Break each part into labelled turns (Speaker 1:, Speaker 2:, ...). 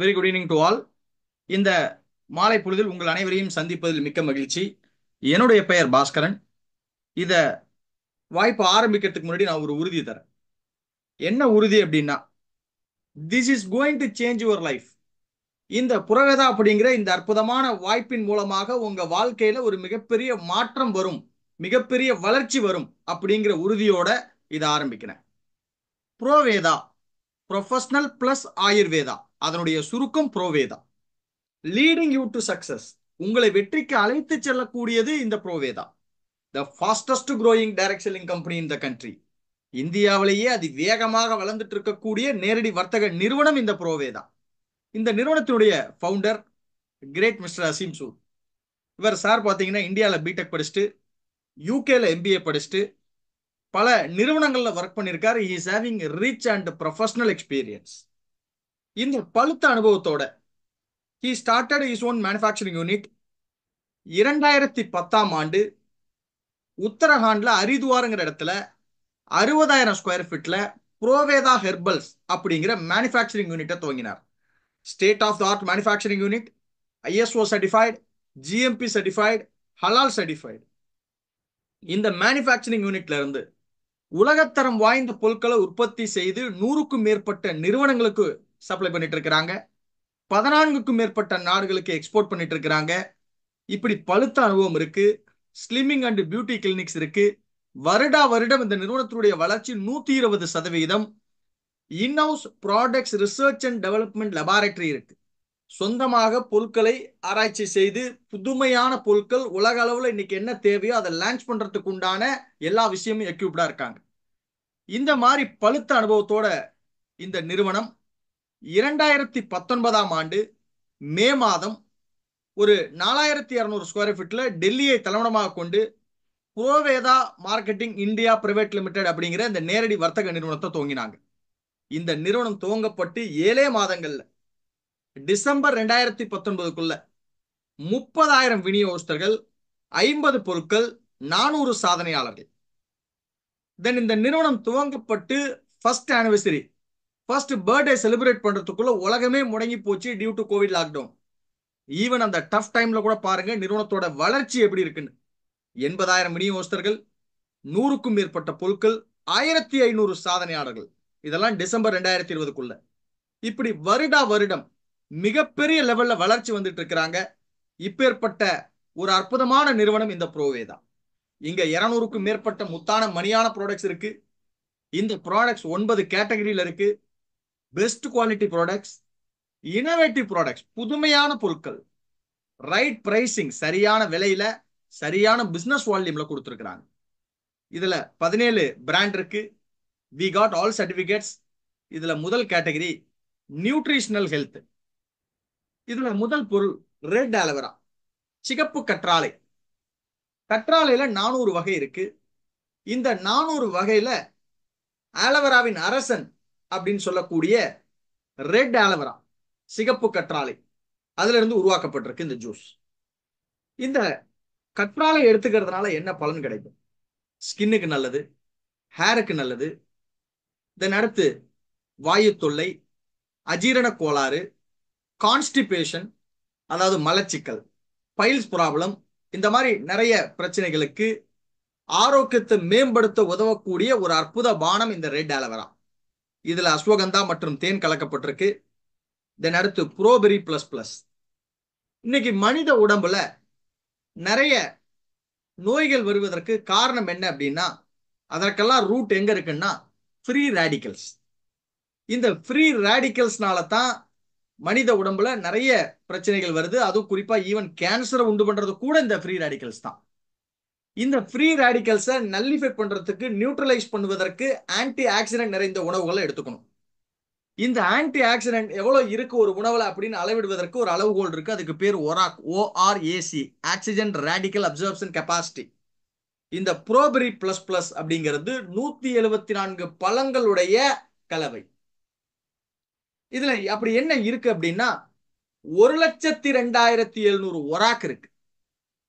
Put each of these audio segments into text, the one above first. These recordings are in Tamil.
Speaker 1: Very good evening to all. இந்த மாலை பொழுதில் உங்கள் அனைவரையும் சந்திப்பதில் மிக்க மகிழ்ச்சி. என்னுடைய பெயர் பாஸ்கரன். இத வாய்ப்பு ஆரம்பிக்கிறதுக்கு முன்னாடி நான் ஒரு உறுதி தரேன். என்ன உறுதி அப்படின்னா, this is going to change your life. இந்த புரவேதா அப்படிங்கிற இந்த அற்புதமான வாய்ப்பின் மூலமாக உங்க வாழ்க்கையில ஒரு மிகப்பெரிய மாற்றம் வரும், மிகப்பெரிய வளர்ச்சி வரும் அப்படிங்கிற உறுதியோட இதை ஆரம்பிக்கிறேன். புரோவேதா, ப்ரொஃபஷனல் பிளஸ் ஆயுர்வேதா, அதனுடைய சுருக்கம் Proveda. Leading you to success, உங்களை வெற்றிக்கு அழைத்து செல்லக்கூடியது இந்த Proveda. The fastest growing direct selling company in the country. இந்தியாவிலேயே அதி வேகமாக வளர்ந்துட்டு இருக்கக்கூடிய நேரடி வர்த்தக நிறுவனம் இந்த புரோவேதா. இந்த நிறுவனத்தினுடைய ஃபவுண்டர் கிரேட் மிஸ்டர் அசீம் சூர். இவர் சார் பார்த்தீங்கன்னா இந்தியாவில் பிடெக் படிச்சுட்டு யூகேல எம்பிஏ படிச்சுட்டு பல நிறுவனங்கள்ல ஒர்க் பண்ணியிருக்காரு. He is having rich and professional experience. இந்த பழுத்த அனுபவத்தோட he started his own manufacturing unit. 2010 உத்தரகாண்ட்ல ஹரித்வார்ங்கிற இடத்துல 60,000 ஸ்கொயர் ஃபீட்ல புரோவேதா ஹெர்பல்ஸ் அப்படிங்கிற மேனுஃபேக்சரிங் யூனிட்டை துவங்கினார். State of the art manufacturing unit, ISO certified, GMP certified, ஹலால் சர்டிஃபைடு. இந்த மேனுஃபேக்சரிங் யூனிட்ல இருந்து உலகத்தரம் வாய்ந்த பொருட்களை உற்பத்தி செய்து 100க்கும் மேற்பட்ட நிறுவனங்களுக்கு சப்ளை பண்ணிட்டு இருக்கிறாங்க. 14க்கும் மேற்பட்ட நாடுகளுக்கு எக்ஸ்போர்ட் பண்ணிட்டு இருக்கிறாங்க. இப்படி பழுத்த அனுபவம் இருக்கு. ஸ்லிமிங் அண்ட் பியூட்டி கிளினிக்ஸ் இருக்கு. வருடா வருடம் இந்த நிறுவனத்தினுடைய வளர்ச்சி 120%. In-house products research and development laboratory இருக்கு. சொந்தமாக பொருட்களை ஆராய்ச்சி செய்து புதுமையான பொருட்கள் உலக அளவில் இன்னைக்கு என்ன தேவையோ அதை லான்ச் பண்றதுக்கு உண்டான எல்லா விஷயமும் எக்யூப்டா இருக்காங்க. இந்த மாதிரி பழுத்த அனுபவத்தோட இந்த நிறுவனம் 2019 மே மாதம் ஒரு 4200 ஸ்கொயர் ஃபீட்ல டெல்லியை தலைவனமாக கொண்டு புரோவேதா மார்க்கெட்டிங் இந்தியா பிரைவேட் லிமிடெட் அப்படிங்கிற இந்த நேரடி வர்த்தக நிறுவனத்தை துவங்கினாங்க. இந்த நிறுவனம் துவங்கப்பட்டு 7 மாதங்கள்ல டிசம்பர் 2019க்குள்ள 30,000 விநியோகஸ்தர்கள், 50 பொருட்கள், 400 சாதனையாளர்கள். தென் இந்த நிறுவனம் துவங்கப்பட்டு first anniversary, first birthday celebrate பண்றதுக்குள்ள உலகமே முடங்கி போச்சு due to Covid lockdown. Even அந்த டஃப் டைம்ல கூட பாருங்க நிறுவனத்தோட வளர்ச்சி எப்படி இருக்குன்னு. 80,000 விநியோகஸ்தர்கள், 100க்கும் மேற்பட்ட பொருட்கள், 1500 சாதனையாளர்கள். இதெல்லாம் டிசம்பர் 2020க்குள்ள. இப்படி வருடா வருடம் மிகப்பெரிய லெவல்ல வளர்ச்சி வந்துட்டு இருக்கிறாங்க. இப்பேற்பட்ட ஒரு அற்புதமான நிறுவனம் இந்த புரோவேதா. இங்க 200க்கும் மேற்பட்ட முத்தான மணியான ப்ராடக்ட்ஸ் இருக்கு. இந்த ப்ராடக்ட்ஸ் 9 கேட்டகரியில இருக்கு. Best quality products, innovative products, புதுமையான பொருட்கள், ரைட் பிரைசிங், சரியான விலையில சரியான பிசினஸ் வால்யூம்ல கொடுத்துருக்காங்க. இதுல 17 பிராண்ட் இருக்கு. We got all certificates. இதுல முதல் கேட்டகரி நியூட்ரிஷனல் ஹெல்த். இதுல முதல் பொருள் ரெட் ஆலோவேரா, சிகப்பு கற்றாழை. கற்றாழையில 400 வகை இருக்கு. இந்த 400 வகையில ஆலோவேராவின் அரசன் அப்படின்னு சொல்லக்கூடிய ரெட் ஆலோவேரா, சிகப்பு கற்றாழை, அதுல இருந்து உருவாக்கப்பட்டிருக்கு இந்த ஜூஸ். இந்த கற்றாழை எடுத்துக்கிறதுனால என்ன பலன் கிடைக்கும்? ஸ்கின்னுக்கு நல்லது, ஹேருக்கு நல்லது. தென் அடுத்து வாயு தொல்லை, அஜீரண கோளாறு, கான்ஸ்டிபேஷன் அதாவது மலச்சிக்கல், பைல்ஸ் ப்ராப்ளம், இந்த மாதிரி நிறைய பிரச்சனைகளுக்கு ஆரோக்கியத்தை மேம்படுத்த உதவக்கூடிய ஒரு அற்புத பானம் இந்த ரெட் ஆலோவேரா. இதுல அஸ்வகந்தா மற்றும் தேன் கலக்கப்பட்டிருக்கு. தென் அடுத்து ப்ரோபெரி பிளஸ் பிளஸ். இன்னைக்கு மனித உடம்புல நிறைய நோய்கள் வருவதற்கு காரணம் என்ன அப்படின்னா, அதற்கெல்லாம் ரூட் எங்க இருக்குன்னா ஃப்ரீ ரேடிக்கல்ஸ். இந்த ஃப்ரீ ரேடிக்கல்ஸ்னால தான் மனித உடம்புல நிறைய பிரச்சனைகள் வருது. அதுவும் குறிப்பா ஈவன் கேன்சரை உண்டு பண்றது கூட இந்த ஃப்ரீ ரேடிக்கல்ஸ் தான். இந்த ஃப்ரீ ரேடிக்கல்ஸை நல்லிஃபை பண்றதுக்கு, நியூட்ரலைஸ் பண்ணுவதற்கு ஆன்டி ஆக்சிடென்ட் நிறைந்த உணவுகளை எடுத்துக்கணும். இந்த ஆன்டி ஆக்சிடென்ட் எவ்வளவு இருக்கு ஒரு உணவுல அப்படின்னு அளவிடுவதற்கு ஒரு அளவுகோல் இருக்கு. அதுக்கு பேர் ஒராக், ORAC, oxygen radical absorption capacity. இந்த ப்ரோபெரி பிளஸ் பிளஸ் அப்படிங்கிறது 174 பழங்களுடைய கலவை. இதுல அப்படி என்ன இருக்கு அப்படின்னா 1,02,700 ஒராக் இருக்கு.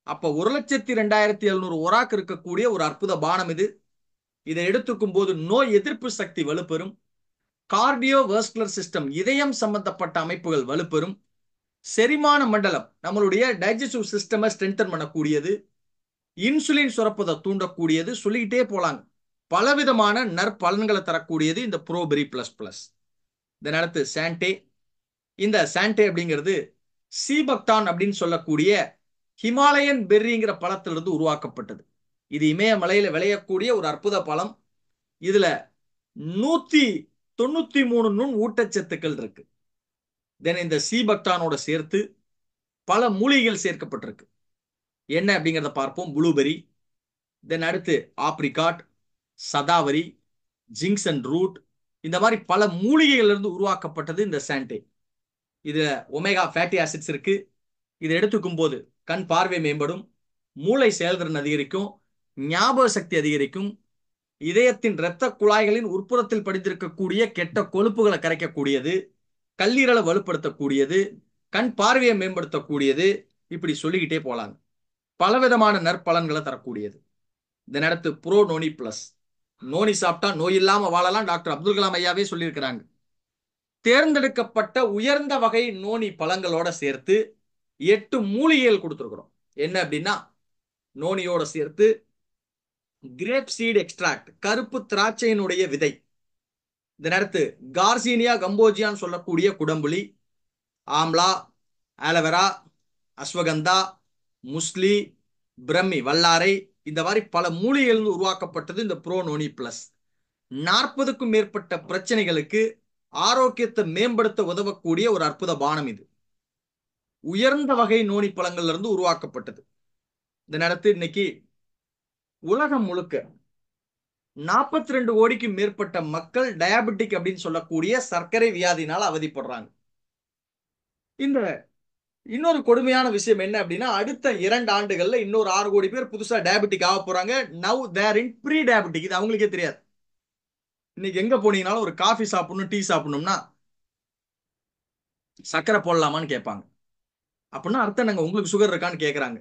Speaker 1: அப்ப 1,02,700 ஒராக் இருக்கக்கூடிய ஒரு அற்புத பானம் இது. இதை எடுத்துக்கும் போது நோய் எதிர்ப்பு சக்தி வலுப்பெறும். கார்டியோவாஸ்குலர் சிஸ்டம், இதயம் சம்பந்தப்பட்ட அமைப்புகள் வலுப்பெறும். செரிமான மண்டலம், நம்மளுடைய டைஜஸ்டிவ் சிஸ்டமை ஸ்ட்ரென்தன் பண்ணக்கூடியது. இன்சுலின் சுரப்பதை தூண்டக்கூடியது. சொல்லிக்கிட்டே போலாங்க. பலவிதமான நற்பலன்களை தரக்கூடியது இந்த ப்ரோபெரி பிளஸ் பிளஸ். இதன் அடுத்து சாண்டே. இந்த சாண்டே அப்படிங்கிறது சீபக்டான் அப்படின்னு சொல்லக்கூடிய ஹிமாலயன் பெர்ரிங்கிற பழத்திலிருந்து உருவாக்கப்பட்டது. இது இமயமலையில விளையக்கூடிய ஒரு அற்புத பழம். இதுல 193 நுண் ஊட்டச்சத்துக்கள் இருக்கு. தென் இந்த சீபக்டானோட சேர்த்து பல மூலிகைகள் சேர்க்கப்பட்டிருக்கு. என்ன அப்படிங்கிறத பார்ப்போம். ப்ளூபெரி, தென் அடுத்து ஆப்ரிகாட், சதாவரி, ஜிங்சன் ரூட், இந்த மாதிரி பல மூலிகைகள் இருந்து உருவாக்கப்பட்டது இந்த சாண்டே. இதுல ஒமேகா ஃபேட்டி ஆசிட்ஸ் இருக்கு. இதை எடுத்துக்கும் போது கண் பார்வை மேம்படும், மூளை செயல்திறன் அதிகரிக்கும், ஞாபக சக்தி அதிகரிக்கும், இதயத்தின் இரத்த குழாய்களின் உட்புறத்தில் படிந்திருக்கக்கூடிய கெட்ட கொழுப்புகளை கரைக்கக்கூடியது, கல்லீரலை வலுப்படுத்தக்கூடியது, கண் பார்வையை மேம்படுத்தக்கூடியது. இப்படி சொல்லிக்கிட்டே போலாங்க. பலவிதமான நற்பலன்களை தரக்கூடியது. இதன் அடுத்து ப்ரோ நோனி பிளஸ். நோனி சாப்பிட்டா நோய் இல்லாம வாழலாம். டாக்டர் அப்துல் கலாம் ஐயாவே சொல்லியிருக்கிறாங்க. தேர்ந்தெடுக்கப்பட்ட உயர்ந்த வகை நோனி பழங்களோட சேர்த்து 8 மூலிகைகள் கொடுத்துருக்கிறோம். என்ன அப்படின்னா, நோனியோட சேர்த்து கிரேப் சீட் எக்ஸ்ட்ராக்ட், கருப்பு திராட்சையினுடைய விதை. இதன் அடுத்து கார்சீனியா கம்போஜியான்னு சொல்லக்கூடிய குடம்புளி, ஆம்லா, ஆலோவேரா, அஸ்வகந்தா, முஸ்லி, பிரம்மி, வல்லாரை, இந்த மாதிரி பல மூலிகைகள் உருவாக்கப்பட்டது இந்த ப்ரோ நோனி பிளஸ். 40க்கும் மேற்பட்ட பிரச்சனைகளுக்கு ஆரோக்கியத்தை மேம்படுத்த உதவக்கூடிய ஒரு அற்புத பானம் இது. உயர்ந்த வகை நோனி பழங்கள்ல இருந்து உருவாக்கப்பட்டது. இதன் அடுத்து இன்னைக்கு உலகம் முழுக்க 42 கோடிக்கு மேற்பட்ட மக்கள் டயாபெட்டிக் அப்படின்னு சொல்லக்கூடிய சர்க்கரை வியாதினால அவதிப்படுறாங்க. இந்த இன்னொரு கொடுமையான விஷயம் என்ன அப்படின்னா, அடுத்த 2 ஆண்டுகள்ல இன்னொரு 6 கோடி பேர் புதுசா டயாபெட்டிக் ஆக போறாங்க. Now they're in pre diabetic. இது அவங்களுக்கே தெரியாது. இன்னைக்கு எங்க போனீங்கனாலும் ஒரு காஃபி சாப்பிடணும், டீ சாப்பிடணும்னா சர்க்கரை போடலாமான்னு கேட்பாங்க. அப்படின்னா அர்த்தம் நாங்க உங்களுக்கு சுகர் இருக்கான்னு கேட்கறாங்க.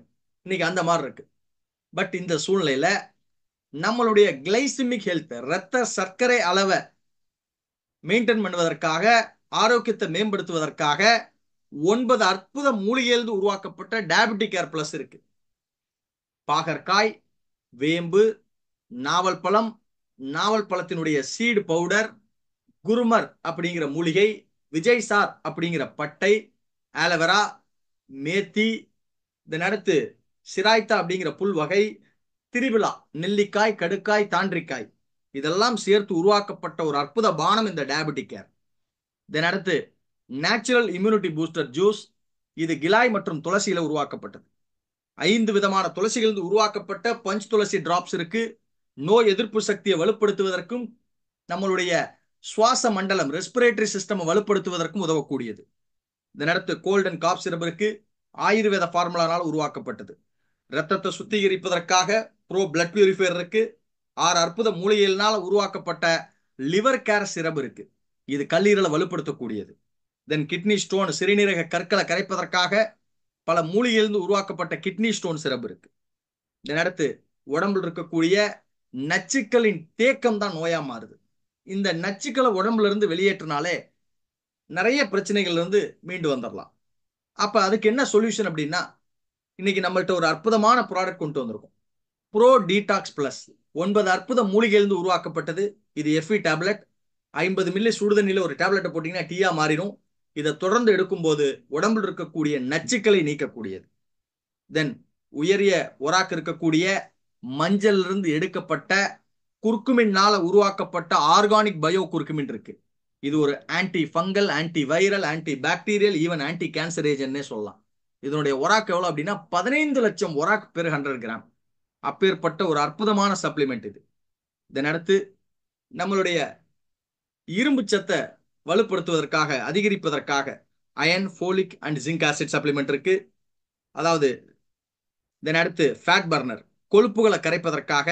Speaker 1: இன்னைக்கு அந்த மாதிரி இருக்கு. பட் இந்த சூழ்நிலையில நம்மளுடைய கிளைசிமிக் ஹெல்த், ரத்த சர்க்கரை அளவை மெயின்டைன் பண்ணுவதற்காக, ஆரோக்கியத்தை மேம்படுத்துவதற்காக 9 அற்புத மூலிகையிலிருந்து உருவாக்கப்பட்ட டயாபெட்டிக் கேர் பிளஸ் இருக்கு. பாகற்காய், வேம்பு, நாவல் பழம், நாவல் பழத்தினுடைய சீடு பவுடர், குருமர் அப்படிங்கிற மூலிகை, விஜய் சார் அப்படிங்கிற பட்டை, ஆலோவேரா, மேத்தி, இதன் அடுத்து சிராய்த்தா அப்படிங்கிற புல் வகை, திரிபிலா, நெல்லிக்காய், கடுக்காய், தாண்டிக்காய், இதெல்லாம் சேர்த்து உருவாக்கப்பட்ட ஒரு அற்புத பானம் இந்த டயாபெட்டிக் கேர். இதன் அடுத்து நேச்சுரல் இம்யூனிட்டி பூஸ்டர் ஜூஸ். இது கிலாய் மற்றும் துளசியில உருவாக்கப்பட்டது. 5 விதமான துளசிகள் உருவாக்கப்பட்ட பஞ்ச் துளசி டிராப்ஸ் இருக்கு. நோய் எதிர்ப்பு சக்தியை வலுப்படுத்துவதற்கும் நம்மளுடைய சுவாச மண்டலம், ரெஸ்பிரேட்டரி சிஸ்டம் வலுப்படுத்துவதற்கும் உதவக்கூடியது. இதன் அடுத்து கோல்டன் காப் சிரப் இருக்கு. ஆயுர்வேத ஃபார்முலானால் உருவாக்கப்பட்டது. ரத்தத்தை சுத்திகரிப்பதற்காக ப்ரோ பிளட் பியூரிஃபையர் இருக்கு. 6 அற்புத மூலிகைகளினால் உருவாக்கப்பட்ட லிவர் கேர் சிரப் இருக்கு. இது கல்லீரலை வலுப்படுத்தக்கூடியது. தென் கிட்னி ஸ்டோன், சிறுநீரக கற்களை கரைப்பதற்காக பல மூலிகையிலிருந்து உருவாக்கப்பட்ட கிட்னி ஸ்டோன் சிரப் இருக்கு. இதன் அடுத்து உடம்புல இருக்கக்கூடிய நச்சுக்களின் தேக்கம் தான் நோயா மாறுது. இந்த நச்சுக்களை உடம்புல இருந்து வெளியேற்றினாலே நிறைய பிரச்சனைகள் இருந்து மீண்டு வந்துடலாம். அப்ப அதுக்கு என்ன சொல்யூஷன் அப்படின்னா, இன்னைக்கு நம்மள்ட்ட ஒரு அற்புதமான ப்ராடக்ட் கொண்டு வந்திருக்கும். Bro detox plus. 9 அற்புத மூலிகையிலிருந்து உருவாக்கப்பட்டது. இது எஃப்இ டேப்லெட். 50 மில்லி சுடுதண்ணில ஒரு டேப்லெட்டை போட்டீங்கன்னா டீயா மாறிடும். இதை தொடர்ந்து எடுக்கும்போது உடம்பில் இருக்கக்கூடிய நச்சுக்களை நீக்கக்கூடியது. தென் உயரிய ஒராக்கு இருக்கக்கூடிய மஞ்சள் இருந்து எடுக்கப்பட்ட குர்குமின்னால உருவாக்கப்பட்ட ஆர்கானிக் பயோ குர்குமின் இருக்கு. இது ஒரு anti fungal, anti viral, anti bacterial, even anti cancer ஏஜென்ட்னே சொல்லலாம். இதனுடைய ஒராக்கு எவ்வளவு அப்படின்னா 15 லட்சம் ஒராக் பெர் 100 கிராம். அப்பேற்பட்ட ஒரு அற்புதமான சப்ளிமெண்ட் இது. இதன் அடுத்து நம்மளுடைய இரும்பு சத்தை வலுப்படுத்துவதற்காக, அதிகரிப்பதற்காக iron, folic and zinc acid supplement இருக்கு. அதாவது இதன் அடுத்து ஃபேட் பர்னர், கொழுப்புகளை கரைப்பதற்காக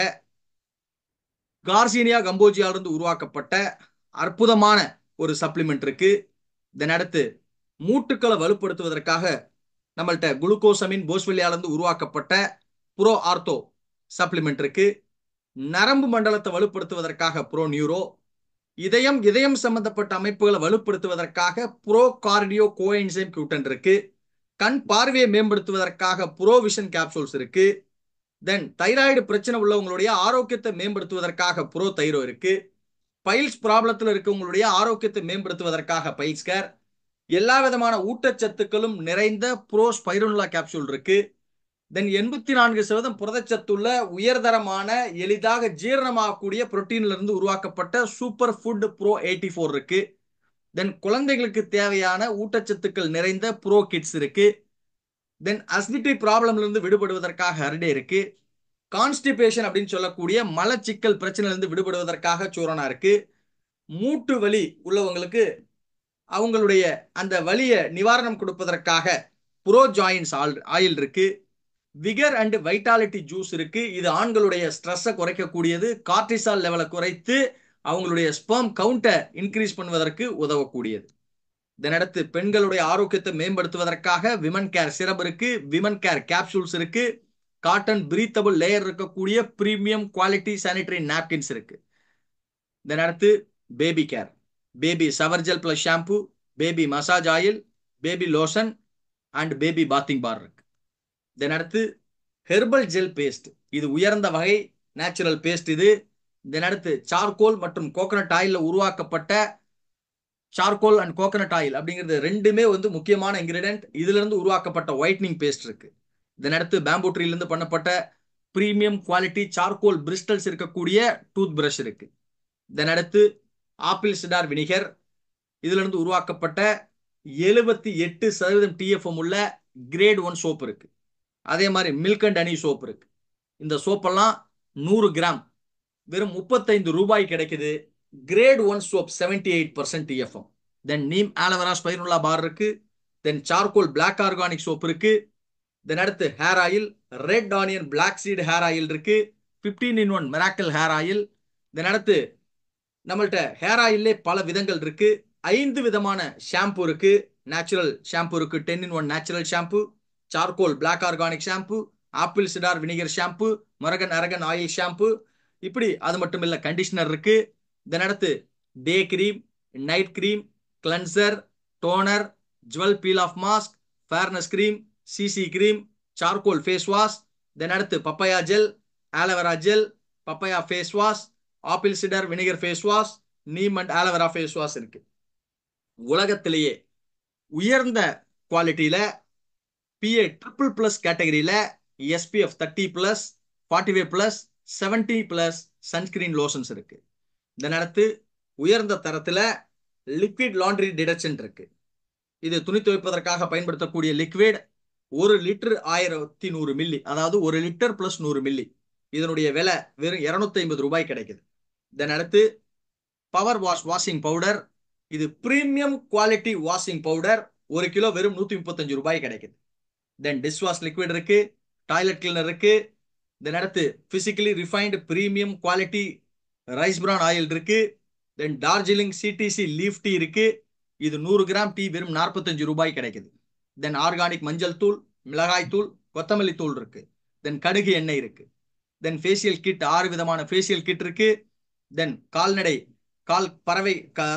Speaker 1: கார்சீனியா கம்போஜியாலிருந்து உருவாக்கப்பட்ட அற்புதமான ஒரு சப்ளிமெண்ட் இருக்கு. இதன் அடுத்து மூட்டுக்களை வலுப்படுத்துவதற்காக நம்மள்ட்ட குளுக்கோசமின் போஸ்வெல்லியாலிருந்து உருவாக்கப்பட்ட ப்ரோ ஆர்த்தோ சப்ளிமெண்ட் இருக்கு. நரம்பு மண்டலத்தை வலுப்படுத்துவதற்காக ப்ரோ நியூரோ, இதயம் சம்பந்தப்பட்ட அமைப்புகளை வலுப்படுத்துவதற்காக ப்ரோ கார்டியோ கோஎன்சைம் Q10 இருக்கு. கண் பார்வையை மேம்படுத்துவதற்காக ப்ரோவிஷன் கேப்சூல்ஸ் இருக்கு. தென் தைராய்டு பிரச்சனை உள்ளவங்களுடைய ஆரோக்கியத்தை மேம்படுத்துவதற்காக ப்ரோ தைரோ இருக்கு. பைல்ஸ் ப்ராப்ளத்தில் இருக்கவங்களுடைய ஆரோக்கியத்தை மேம்படுத்துவதற்காக பைல்ஸ் கேர். எல்லா விதமான ஊட்டச்சத்துக்களும் நிறைந்த ப்ரோ ஸ்பைருனுலா கேப்சூல் இருக்கு. தென் 84% புரதச்சத்துள்ள உயர்தரமான எளிதாக ஜீரணமாகக்கூடிய புரோட்டீன்ல இருந்து உருவாக்கப்பட்ட சூப்பர் ஃபுட் ப்ரோ 84 இருக்கு. தென் குழந்தைகளுக்கு தேவையான ஊட்டச்சத்துக்கள் நிறைந்த ப்ரோ கிட்ஸ் இருக்கு. தென் அசிடிட்டி ப்ராப்ளம்ல இருந்து விடுபடுவதற்காக ஹர்டே இருக்கு. கான்ஸ்டிபேஷன் அப்படின்னு சொல்லக்கூடிய மலச்சிக்கல் பிரச்சனையில இருந்து விடுபடுவதற்காக சூரணா இருக்கு. மூட்டு வலி உள்ளவங்களுக்கு அவங்களுடைய அந்த வலியை நிவாரணம் கொடுப்பதற்காக ப்ரோ ஜாயின்ஸ் ஆயில் இருக்கு. விகர் அண்ட் வைட்டாலிட்டி ஜூஸ் இருக்கு. இது ஆண்களுடைய ஸ்ட்ரெஸ்ஸை குறைக்கக்கூடியது, கார்டிசால் லெவலை குறைத்து அவங்களுடைய ஸ்பெர்ம் கவுண்டை இன்க்ரீஸ் பண்ணுவதற்கு உதவக்கூடியது. இதனடுத்து பெண்களுடைய ஆரோக்கியத்தை மேம்படுத்துவதற்காக விமன் கேர் சிரப் இருக்கு, விமன் கேர் கேப்சூல்ஸ் இருக்கு, காட்டன் பிரீத்தபிள் லேயர் இருக்கக்கூடிய பிரீமியம் குவாலிட்டி சானிட்டரி நாப்கின்ஸ் இருக்கு. இதனடுத்து baby care, baby shower gel plus shampoo, baby massage oil, baby lotion and baby bathing bar இருக்கு. இதனடுத்து ஹெர்பல் ஜெல் பேஸ்ட், இது உயர்ந்த வகை நேச்சுரல் பேஸ்ட் இது. இதனடுத்து சார்கோல் மற்றும் கோகனட் ஆயில்ல உருவாக்கப்பட்ட சார்கோல் அண்ட் கோகனட் ஆயில் அப்படிங்கிறது ரெண்டுமே முக்கியமான இன்கிரீடியன்ட். இதுல இருந்து உருவாக்கப்பட்ட ஒயிட்னிங் பேஸ்ட் இருக்கு. இதனடுத்து பேம்பூ ட்ரீல இருந்து பண்ணப்பட்ட பிரீமியம் குவாலிட்டி சார்கோல் பிரிஸ்டல்ஸ் இருக்கக்கூடிய டூத் பிரஷ் இருக்கு. இதனடுத்து ஆப்பிள் சிடார் வினிகர், இதுல இருந்து உருவாக்கப்பட்ட 78% TFM உள்ள கிரேட் 1 சோப் இருக்கு. அதே மாதிரி மில்க் அண்ட் ஹனி சோப் இருக்கு. இந்த சோப்பெல்லாம் 100 கிராம் வெறும் 35 ரூபாய் கிடைக்குது. Grade 1 soap 78% TFM. Then neem aloe vera spirulina bar இருக்கு. Then charcoal black organic soap இருக்கு. தென் அடுத்து hair oil, red onion black seed hair oil இருக்கு. 15-in-1 miracle hair oil. தென் அடுத்து நம்மள்ட்ட ஹேர் ஆயிலே பல விதங்கள் இருக்கு. 5 விதமான ஷாம்பு இருக்கு. நேச்சுரல் ஷாம்பு இருக்கு, 10-in-1 natural shampoo, charcoal black organic shampoo, apple cider vinegar shampoo, Moroccan argan oil shampoo, இப்படி அது மட்டும் இல்ல கண்டிஷனர் இருக்கு. தென் அடுத்து day cream, night cream, cleanser, toner, jewel peel off mask, fairness cream, CC cream, charcoal face wash. Then அடுத்து papaya gel, aloe vera gel, papaya face wash, apple cider vinegar face wash, neem and aloe vera face wash இருக்கு. உலகத்திலேயே உயர்ந்த குவாலிட்டியில PA ++ கேட்டகரியில SPF 30+, 45+, 70+ சன்ஸ்கிரீன் லோஷன்ஸ் இருக்கு. இதன் அடுத்து உயர்ந்த தரத்துல லிக்விட் லாண்ட்ரி டிடர்ஜென்ட் இருக்கு. இது துணி துவைப்பதற்காக பயன்படுத்தக்கூடிய லிக்விட். 1 லிட்டர் 1100 மில்லி, அதாவது 1 லிட்டர் + 100 மில்லி. இதனுடைய விலை வெறும் 250 ரூபாய் கிடைக்குது. இதன் அடுத்து பவர் வாஷிங் பவுடர், இது premium quality washing powder. 1 kilo வெறும் 135 ரூபாய் கிடைக்குது. தென் டிஷ் வாஷ் லிக்விட் இருக்கு, டாய்லெட் கிளீனர் இருக்கு. தென் அடுத்து physically refined premium quality rice பிரான் ஆயில் இருக்கு. தென் டார்ஜிலிங் CTC லீஃப் டீ இருக்கு. இது 100 கிராம் டீ வெறும் 45 ரூபாய் கிடைக்குது. தென் ஆர்கானிக் மஞ்சள் தூள், மிளகாய் தூள், கொத்தமல்லி தூள் இருக்கு. தென் கடுகு எண்ணெய் இருக்கு. தென் ஃபேஷியல் கிட், 6 விதமான ஃபேஷியல் கிட் இருக்கு. தென் கால்நடை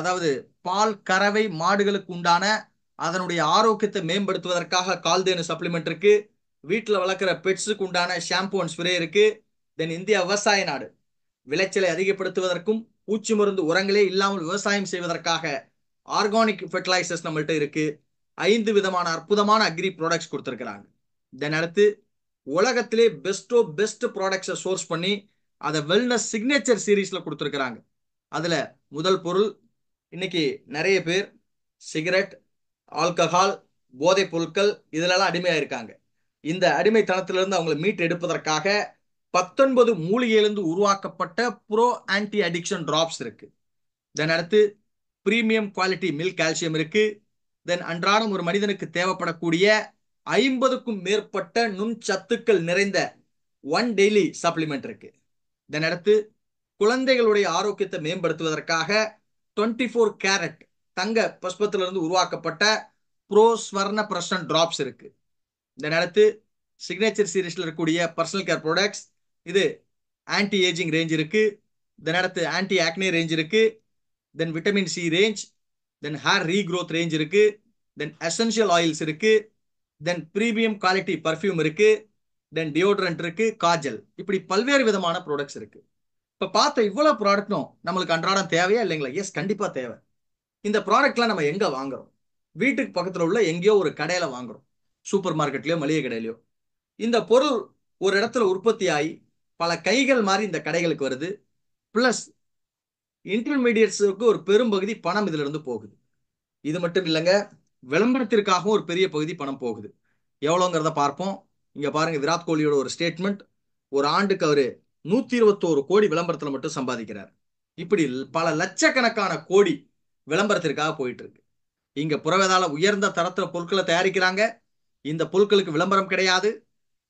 Speaker 1: அதாவது பால் கறவை மாடுகளுக்கு உண்டான அதனுடைய ஆரோக்கியத்தை மேம்படுத்துவதற்காக கால்தேனு சப்ளிமெண்ட் இருக்கு. வீட்டில் வளர்க்குற பெட்ஸுக்கு உண்டான ஷாம்பு அண்ட் ஸ்ப்ரே இருக்கு. தென் இந்தியா விவசாய நாடு, விளைச்சலை அதிகப்படுத்துவதற்கும் பூச்சி மருந்து உரங்களே இல்லாமல் விவசாயம் செய்வதற்காக ஆர்கானிக் ஃபெர்டிலைசர்ஸ் நம்மள்ட்ட இருக்கு. 5 விதமான அற்புதமான அக்ரி ப்ராடக்ட்ஸ் கொடுத்துருக்குறாங்க. தென் அடுத்து உலகத்திலே பெஸ்ட் ப்ராடக்ட்ஸை சோர்ஸ் பண்ணி அதை வெல்னஸ் சிக்னேச்சர் சீரீஸ்ல கொடுத்துருக்குறாங்க. அதுல முதல் பொருள், இன்னைக்கு நிறைய பேர் சிகரெட், ஆல்கஹால், போதைப் பொருட்கள் இதிலெல்லாம் அடிமையாக இருக்காங்க. இந்த அடிமைத்தனத்திலிருந்து அவங்களை மீட்டு எடுப்பதற்காக 19 மூலிகையிலிருந்து உருவாக்கப்பட்ட ப்ரோ ஆன்டி அடிக்ஷன் டிராப்ஸ் இருக்கு. தென் அடுத்து பிரீமியம் குவாலிட்டி மில்க் கால்சியம் இருக்கு. தென் அன்றாடம் ஒரு மனிதனுக்கு தேவைப்படக்கூடிய 50க்கும் மேற்பட்ட நுண்சத்துக்கள் நிறைந்த 1 டெய்லி சப்ளிமெண்ட் இருக்கு. தென் அடுத்து குழந்தைகளுடைய ஆரோக்கியத்தை மேம்படுத்துவதற்காக 24 கேரட் தங்க புஷ்பத்திலிருந்து உருவாக்கப்பட்ட ப்ரோ ஸ்வர்ண பிரசன் டிராப்ஸ் இருக்கு. தென் அடுத்து சிக்னேச்சர் சீரீஸ்ல இருக்கக்கூடிய பர்சனல் கேர் ப்ராடக்ட்ஸ், இது ஆன்டி ஏஜிங் ரேஞ்ச் இருக்கு. தென் அடுத்து ஆன்டி ஆக்னே ரேஞ்ச் இருக்கு. Then vitamin C range, then hair regrowth range இருக்கு, தென் எசென்ஷியல் ஆயில்ஸ் இருக்கு, தென் பிரீமியம் குவாலிட்டி பர்ஃப்யூம் இருக்கு, தென் டியோட்ரண்ட் இருக்கு, காஜல், இப்படி பல்வேறு விதமான ப்ராடக்ட்ஸ் இருக்கு. இப்ப பார்த்த இவ்வளவு ப்ராடக்ட்டும் நம்மளுக்கு அன்றாடம் தேவையா இல்லைங்களா? எஸ், கண்டிப்பா தேவை. இந்த ப்ராடக்ட்லாம் நம்ம எங்க வாங்குறோம்? வீட்டுக்கு பக்கத்துல உள்ள எங்கேயோ ஒரு கடையில வாங்குறோம், சூப்பர் மார்க்கெட்லயோ மளிகை கடையிலயோ. இந்த பொருள் ஒரு இடத்துல உற்பத்தி ஆகி பல கைகள் மாதிரி இந்த கடைகளுக்கு வருது. பிளஸ் இன்டர்மீடியட்ஸுக்கு ஒரு பெரும்பகுதி பணம் இதுல இருந்து போகுது. இது மட்டும் இல்லைங்க, விளம்பரத்திற்காகவும் ஒரு பெரிய பகுதி பணம் போகுது. எவ்வளோங்கிறத பார்ப்போம். இங்க பாருங்க, விராட் கோலியோட ஒரு ஸ்டேட்மெண்ட். ஒரு ஆண்டுக்கு அவரு 121 கோடி விளம்பரத்துல மட்டும் சம்பாதிக்கிறார். இப்படி பல லட்சக்கணக்கான கோடி விளம்பரத்திற்காக போயிட்டு இருக்கு. இங்க புறவேதால உயர்ந்த தரத்துல பொருட்களை தயாரிக்கிறாங்க. இந்த பொருட்களுக்கு விளம்பரம் கிடையாது,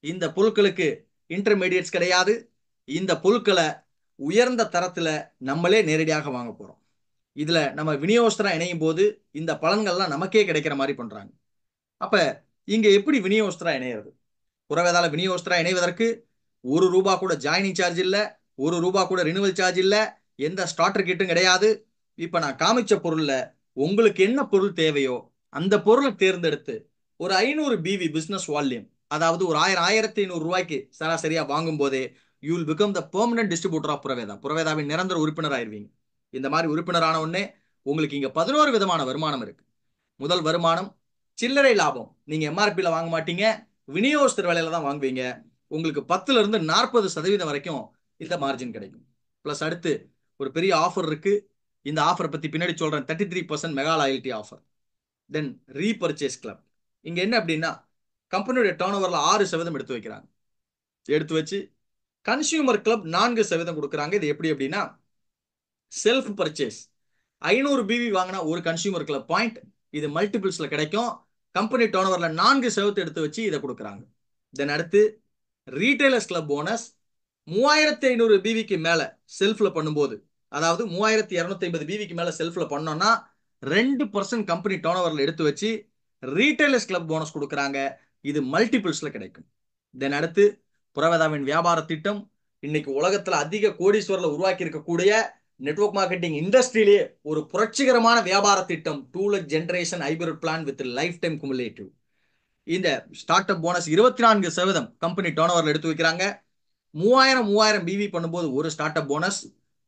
Speaker 1: இந்த பொருட்களுக்கு இன்டர்மீடியட்ஸ் கிடையாது. இந்த பொருட்களை உயர்ந்த தரத்துல நம்மளே நேரடியாக வாங்க போறோம். இதுல நம்ம விநியோகஸ்தரா இணையும் போது இந்த பலன்கள்லாம் நமக்கே கிடைக்கிற மாதிரி பண்றாங்க. அப்ப இங்க எப்படி விநியோகஸ்தரா இணையிறது? புறவேதால விநியோகஸ்தரா இணைவதற்கு ₹1 கூட ஜாயினிங் சார்ஜ் இல்ல, ₹1 கூட ரினுவல் சார்ஜ் இல்ல, எந்த ஸ்டார்டர் கிட்டும் கிடையாது. இப்ப நான் காமிச்ச பொருள்ல உங்களுக்கு என்ன பொருள் தேவையோ அந்த பொருளை தேர்ந்தெடுத்து ஒரு 500 பிவி பிசினஸ் வால்யூம், அதாவது ஒரு 1500 சராசரியா வாங்கும் போதே you will become the permanent distributor of Proveda. புறவேதாவின் நிரந்தர உறுப்பினர் ஆயிருவீங்க. இந்த மாதிரி உறுப்பினர் ஆன உடனே உங்களுக்கு இங்க 11 விதமான வருமானம் இருக்கு. முதல் வருமானம் சில்லறை லாபம். நீங்க எம்ஆர்பியில் வாங்க மாட்டீங்க, விநியோகஸ்தர் விலையில தான் வாங்குவீங்க. உங்களுக்கு 10ல இருந்து 40% வரைக்கும் இந்த மார்ஜின் கிடைக்கும். பிளஸ் அடுத்து ஒரு பெரிய ஆஃபர் இருக்கு. இந்த ஆஃபர் பத்தி பின்னாடி சொல்றேன். 33% மெகா லாயல்ட்டி ஆஃபர். தென் ரீபர்ச்சேஸ் கிளப். இங்க என்ன அப்படின்னா, கம்பெனியோட டர்ன் ஓவர்ல 6% எடுத்து வைக்கிறாங்க. எடுத்து வச்சு கன்சியூமர் கிளப் 4% கொடுக்குறாங்க. இது எப்படி அப்படின்னா, செல்ஃப் பர்ச்சேஸ் 500 பிவி வாங்கினா ஒரு கன்சியூமர் கிளப் பாயிண்ட், இது மல்டிபிள்ஸ்ல கிடைக்கும். கம்பெனி டர்ன் ஓவர்ல 4% எடுத்து வச்சு இதை கொடுக்குறாங்க. தென் அடுத்து ரீட்டைலர்ஸ் கிளப் போனஸ் 3500 பிவிக்கு மேல செல்ஃப்ல பண்ணும்போது, அதாவது 3250 பிவிக்கு மேல செல்ஃப்ல பண்ணோம்னா 2% கம்பெனி டர்ன் ஓவர்ல எடுத்து வச்சு ரீட்டைலர்ஸ் கிளப் போனஸ் கொடுக்குறாங்க. இது மல்டிபிள்ஸ்ல கிடைக்கும். தென் அடுத்து புறவேதாவின் வியாபார திட்டம். இன்னைக்கு உலகத்துல அதிக கோடீஸ்வரில் உருவாக்கி இருக்கக்கூடிய நெட்வொர்க் மார்க்கெட்டிங் இண்டஸ்ட்ரியிலேயே ஒரு புரட்சிகரமான வியாபார திட்டம் 2 generation hybrid plan with lifetime cumulative. இந்த ஸ்டார்ட் அப் போனஸ் 24% கம்பெனி டர்ன் ஓவர்ல எடுத்து வைக்கிறாங்க. 3000 பிவி பண்ணும்போது ஒரு ஸ்டார்ட் அப் போனஸ்,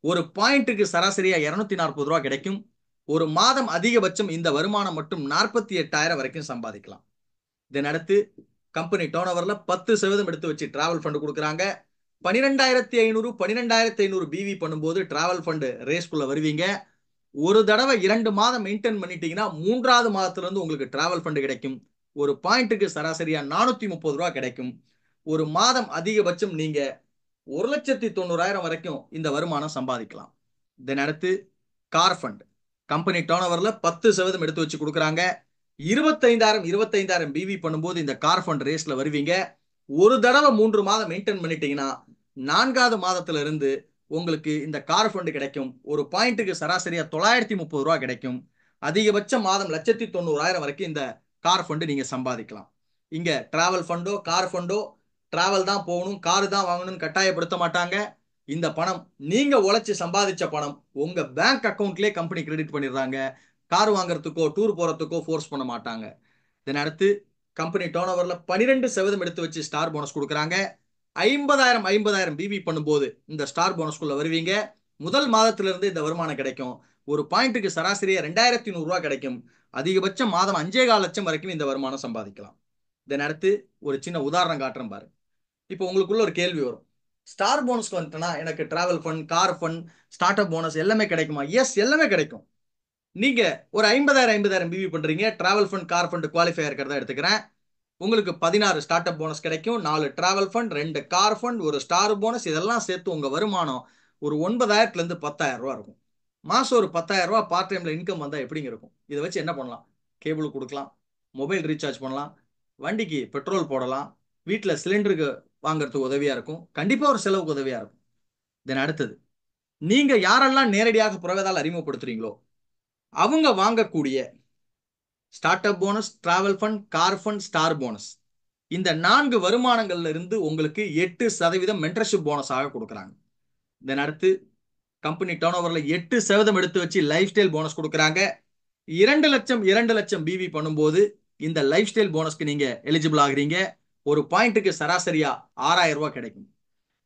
Speaker 1: ஒரு பாயிண்ட்டுக்கு சராசரியா ₹240 கிடைக்கும். ஒரு மாதம் அதிகபட்சம் இந்த வருமானம் மட்டும் 48,000 வரைக்கும் சம்பாதிக்கலாம். தென் அடுத்து கம்பெனி டர்ன் ஓவர்ல 10% எடுத்து வச்சு டிராவல் ஃபண்ட் கொடுக்குறாங்க. 12,500 பிவி பண்ணும்போது டிராவல் ஃபண்ட் ரேஸ்குள்ள வருவீங்க. ஒரு தடவை 2 மாதம் மெயின்டைன் பண்ணிட்டீங்கன்னா 3வது மாதத்துல இருந்து உங்களுக்கு டிராவல் ஃபண்ட் கிடைக்கும். ஒரு பாயிண்ட்டுக்கு சராசரியா ₹430 கிடைக்கும். ஒரு மாதம் அதிகபட்சம் நீங்க 1,90,000 வரைக்கும் இந்த வருமானம் சம்பாதிக்கலாம். தென் அடுத்து கார் ஃபண்ட். கம்பெனி டர்ன் ஓவர்ல 10% எடுத்து வச்சு கொடுக்குறாங்க. 25,000 பிவி பண்ணும்போது இந்த கார் ஃபண்ட் ரேஸ்ல வருவீங்க. ஒரு தடவை 3 மாதம் மெயின்டைன் பண்ணிட்டீங்கன்னா 4வது மாதத்துல இருந்து உங்களுக்கு இந்த கார் ஃபண்ட் கிடைக்கும். ஒரு பாயிண்ட்டுக்கு சராசரியா ₹930 கிடைக்கும். அதிகபட்ச மாதம் 1,90,000 வரைக்கும் இந்த கார் ஃபண்ட் நீங்க சம்பாதிக்கலாம். இங்க டிராவல் ஃபண்டோ கார் ஃபண்டோ டிராவல் தான் போகணும், கார் தான் வாங்கணும்னு கட்டாயப்படுத்த மாட்டாங்க. இந்த பணம் நீங்க உழைச்சி சம்பாதிச்ச பணம் உங்க பேங்க் அக்கௌண்ட்லயே கம்பெனி கிரெடிட் பண்ணிடுறாங்க. கார் வாங்குறதுக்கோ டூர் போறதுக்கோ ஃபோர்ஸ் பண்ண மாட்டாங்க. தென் அடுத்து கம்பெனி டர்ன் ஓவர்ல 12% எடுத்து வச்சு ஸ்டார் போனஸ் கொடுக்குறாங்க. 50,000 பிவி பண்ணும்போது இந்த ஸ்டார் போனஸ்குள்ள வருவீங்க. முதல் மாதத்துல இருந்து இந்த வருமானம் கிடைக்கும். ஒரு பாயிண்ட்டுக்கு சராசரியா ₹2,100 கிடைக்கும். அதிகபட்ச மாதம் 5,4 லட்சம் வரைக்கும் இந்த வருமானம் சம்பாதிக்கலாம். தென் அடுத்து ஒரு சின்ன உதாரணம் காட்டுறேன் பாரு. இப்போ உங்களுக்குள்ள ஒரு கேள்வி வரும், ஸ்டார் போனஸ்க்கு வந்துட்டேன்னா எனக்கு travel fund, car fund, start up bonus எல்லாமே கிடைக்குமா? எஸ், எல்லாமே கிடைக்கும். நீங்க ஒரு 50,000 பிவி பண்றீங்க, travel fund car fund qualify இருக்கிறதா எடுத்துக்கிறேன். உங்களுக்கு 16 ஸ்டார்ட் அப் போனஸ் கிடைக்கும், 4 டிராவல் ஃபண்ட், 2 கார் ஃபண்ட், ஒரு ஸ்டார் போனஸ். இதெல்லாம் சேர்த்து உங்க வருமானம் ஒரு 9,000 இருந்து 10,000 இருக்கும். மாசம் ஒரு 10,000 பார்ட் டைம்ல இன்கம் வந்தா எப்படிங்க இருக்கும்? இதை வச்சு என்ன பண்ணலாம்? கேபிள் கொடுக்கலாம், மொபைல் ரீசார்ஜ் பண்ணலாம், வண்டிக்கு பெட்ரோல் போடலாம், வீட்டில் சிலிண்டருக்கு வாங்குறதுக்கு உதவியா இருக்கும், கண்டிப்பா ஒரு செலவுக்கு உதவியா இருக்கும். தென் அடுத்தது, நீங்க யாரெல்லாம் நேரடியாக புறவேதால் அறிமுகப்படுத்துறீங்களோ அவங்க வாங்கக்கூடிய start up bonus, travel fund, car fund, star bonus, இந்த 4 வருமானங்கள்ல இருந்து உங்களுக்கு 8% மென்டர்ஷிப் போனஸ் ஆக கொடுக்குறாங்க. தென் அடுத்து கம்பெனி டர்ன் ஓவர்ல 8% எடுத்து வச்சு லைஃப் ஸ்டைல் போனஸ் கொடுக்குறாங்க. 2 லட்சம் பிவி பண்ணும்போது இந்த லைஃப் ஸ்டைல் போனஸ்க்கு நீங்க எலிஜிபிள் ஆகுறீங்க. ஒரு பாயிண்ட்டுக்கு சராசரியா 6000 ரூபாய் கிடைக்கும்.